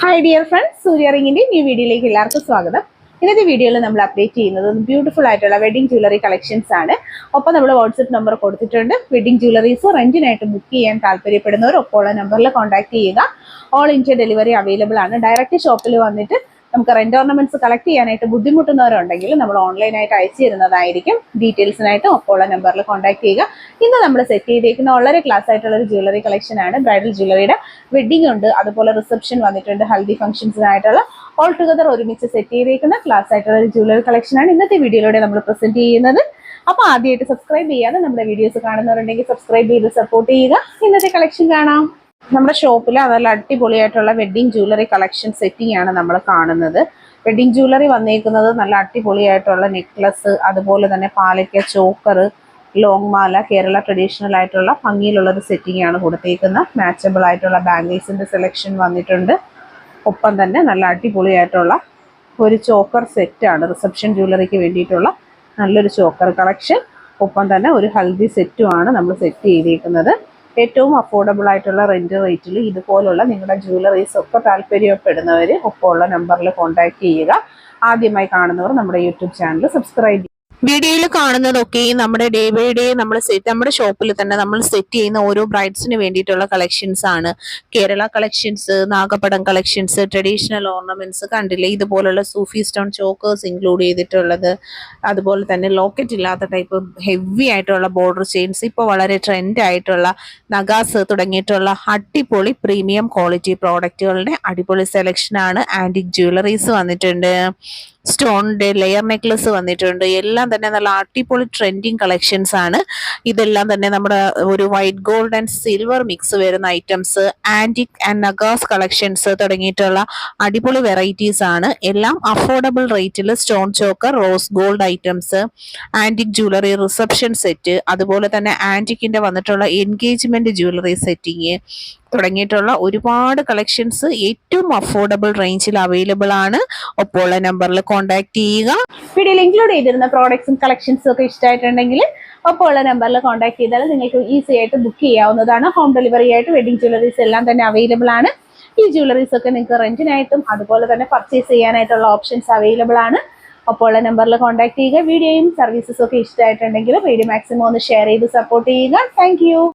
Hi dear friends, സൂര്യ റിങ്ങിൻ്റെ new വീഡിയോയിലേക്ക് എല്ലാവർക്കും സ്വാഗതം. ഇന്നത്തെ വീഡിയോയിൽ നമ്മൾ അപ്ഡേറ്റ് ചെയ്യുന്നത് ബ്യൂട്ടിഫുൾ ആയിട്ടുള്ള വെഡിങ് ജ്വല്ലറി കളക്ഷൻസ് ആണ്. ഒപ്പം നമ്മൾ വാട്സ്ആപ്പ് നമ്പർ കൊടുത്തിട്ടുണ്ട്. വെഡിങ് ജ്വല്ലറീസ് റെന്റിനായിട്ട് ബുക്ക് ചെയ്യാൻ താല്പര്യപ്പെടുന്നവർ ഒപ്പമുള്ള നമ്പറിൽ കോൺടാക്ട് ചെയ്യുക. ഓൾ ഇന്ത്യ ഡെലിവറി അവൈലബിൾ ആണ്. ഡയറക്റ്റ് ഷോപ്പിൽ വന്നിട്ട് നമുക്ക് റെന്റ് ഓർണമെന്റ്സ് കളക്ട് ചെയ്യാനായിട്ട് ബുദ്ധിമുട്ടുന്നവരുണ്ടെങ്കിൽ നമ്മൾ ഓൺലൈനായിട്ട് അയച്ചു തരുന്നതായിരിക്കും. ഡീറ്റെയിൽസിനായിട്ട് ഒപ്പമുള്ള നമ്പറിൽ കോൺടാക്ട് ചെയ്യുക. ഇന്ന് നമ്മൾ സെറ്റ് ചെയ്തേക്കുന്ന വളരെ ക്ലാസ് ആയിട്ടുള്ള ഒരു ജ്വല്ലറി കളക്ഷൻ ആണ്. ബ്രൈഡൽ ജ്വല്ലറിയുടെ വെഡിങ് ഉണ്ട്, അതുപോലെ റിസപ്ഷൻ വന്നിട്ടുണ്ട്, ഹൽദി ഫംഗ്ഷൻസിനായിട്ടുള്ള ഓൾ ടുഗദർ ഒരുമിച്ച് സെറ്റ് ചെയ്തേക്കുന്ന ക്ലാസ് ആയിട്ടുള്ള ഒരു ജ്വല്ലറി കളക്ഷൻ ആണ് ഇന്നത്തെ വീഡിയോയിലൂടെ നമ്മൾ പ്രസന്റ് ചെയ്യുന്നത്. അപ്പോൾ ആദ്യമായിട്ട് സബ്സ്ക്രൈബ് ചെയ്യാതെ നമ്മുടെ വീഡിയോസ് കാണുന്നവരുണ്ടെങ്കിൽ സബ്സ്ക്രൈബ് ചെയ്ത് സപ്പോർട്ട് ചെയ്യുക. ഇന്നത്തെ കളക്ഷൻ കാണാം. നമ്മുടെ ഷോപ്പിൽ നല്ല അടിപൊളിയായിട്ടുള്ള വെഡ്ഡിങ് ജ്വല്ലറി കളക്ഷൻ സെറ്റിംഗ് ആണ് നമ്മൾ കാണുന്നത്. വെഡ്ഡിങ് ജ്വല്ലറി വന്നേക്കുന്നത് നല്ല അടിപൊളിയായിട്ടുള്ള നെക്ലസ്, അതുപോലെ തന്നെ പാലക്ക, ചോക്കർ, ലോങ് മാല, കേരള ട്രഡീഷണൽ ആയിട്ടുള്ള ഭംഗിയിലുള്ളൊരു സെറ്റിംഗ് ആണ് കൊടുത്തേക്കുന്നത്. മാച്ചബിൾ ആയിട്ടുള്ള ബാംഗിൾസിന്റെ സെലക്ഷൻ വന്നിട്ടുണ്ട്. ഒപ്പം തന്നെ നല്ല അടിപൊളിയായിട്ടുള്ള ഒരു ചോക്കർ സെറ്റാണ്, റിസപ്ഷൻ ജ്വല്ലറിക്ക് വേണ്ടിയിട്ടുള്ള നല്ലൊരു ചോക്കർ കളക്ഷൻ. ഒപ്പം തന്നെ ഒരു ഹൽദി സെറ്റുമാണ് നമ്മൾ സെറ്റ് ചെയ്തേക്കുന്നത്. ഏറ്റവും അഫോർഡബിൾ ആയിട്ടുള്ള റെന്റ് റേറ്റിൽ ഇതുപോലുള്ള നിങ്ങളുടെ ജ്വല്ലറീസ് ഒക്കെ താല്പര്യപ്പെടുന്നവർ ഒപ്പമുള്ള നമ്പറിൽ കോൺടാക്ട് ചെയ്യുക. ആദ്യമായി കാണുന്നവർ നമ്മുടെ യൂട്യൂബ് ചാനൽ സബ്സ്ക്രൈബ് ചെയ്യുക. വീഡിയോയിൽ കാണുന്നതൊക്കെ നമ്മുടെ ഡേ ബൈ ഡേ നമ്മുടെ ഷോപ്പിൽ തന്നെ നമ്മൾ സെറ്റ് ചെയ്യുന്ന ഓരോ ബ്രൈഡ്സിന് വേണ്ടിയിട്ടുള്ള കളക്ഷൻസ് ആണ്. Kerala collections, Nagapadam collections, traditional ornaments കണ്ടില്ലേ, ഇതുപോലുള്ള സൂഫി സ്റ്റോൺ ചോക്കേഴ്സ് ഇൻക്ലൂഡ് ചെയ്തിട്ടുള്ളത്, അതുപോലെ തന്നെ ലോക്കറ്റ് ഇല്ലാത്ത ടൈപ്പ് ഹെവി ആയിട്ടുള്ള ബോർഡർ ചെയിൻസ്, ഇപ്പോൾ വളരെ ട്രെൻഡ് ആയിട്ടുള്ള നഗാസ് തുടങ്ങിയിട്ടുള്ള അടിപൊളി പ്രീമിയം ക്വാളിറ്റി പ്രോഡക്റ്റുകളുടെ അടിപൊളി സെലക്ഷനാണ്. ആന്റിക് ജ്വല്ലറീസ് വന്നിട്ടുണ്ട്, സ്റ്റോണിന്റെ ലെയർ നെക്ലസ് വന്നിട്ടുണ്ട്. എല്ലാം തന്നെ നല്ല അടിപൊളി ട്രെൻഡിങ് കളക്ഷൻസ് ആണ്. ഇതെല്ലാം തന്നെ നമ്മുടെ ഒരു white gold and silver mix വരുന്ന ഐറ്റംസ്, ആന്റിക് ആൻഡ് നഗാസ് കളക്ഷൻസ് തുടങ്ങിയിട്ടുള്ള അടിപൊളി വെറൈറ്റീസ് ആണ്. എല്ലാം അഫോർഡബിൾ റേറ്റിൽ stone choker, rose gold items, antique jewellery reception set, അതുപോലെ തന്നെ ആന്റിക്കിന്റെ വന്നിട്ടുള്ള എൻഗേജ്മെന്റ് ജ്വല്ലറി സെറ്റിങ് തുടങ്ങിയിട്ടുള്ള ഒരുപാട് കളക്ഷൻസ് ഏറ്റവും അഫോർഡബിൾ റേഞ്ചിൽ അവൈലബിൾ ആണ്. ഒപ്പമുള്ള നമ്പറിൽ കോൺടാക്ട് ചെയ്യുക. വീഡിയോയിൽ ഇൻക്ലൂഡ് ചെയ്തിരുന്ന പ്രോഡക്ട്സും കളക്ഷൻസും ഒക്കെ ഇഷ്ടമായിട്ടുണ്ടെങ്കിൽ ഒപ്പമുള്ള നമ്പറിൽ കോൺടാക്ട് ചെയ്താൽ നിങ്ങൾക്ക് ഈസി ആയിട്ട് ബുക്ക് ചെയ്യാവുന്നതാണ്. ഹോം ഡെലിവറി ആയിട്ട് വെഡിങ് ജ്വല്ലറീസ് എല്ലാം തന്നെ അവൈലബിൾ ആണ്. ഈ ജ്വല്ലറീസ് ഒക്കെ നിങ്ങൾക്ക് റെന്റിനായിട്ടും അതുപോലെ തന്നെ പർച്ചേസ് ചെയ്യാനായിട്ടുള്ള ഓപ്ഷൻസ് അവൈലബിൾ ആണ്. ഒപ്പമുള്ള നമ്പറിൽ കോൺടാക്ട് ചെയ്യുക. വീഡിയോയും സർവീസസും ഒക്കെ ഇഷ്ടമായിട്ടുണ്ടെങ്കിൽ വീഡിയോ മാക്സിമം ഒന്ന് ഷെയർ ചെയ്ത് സപ്പോർട്ട് ചെയ്യുക. താങ്ക്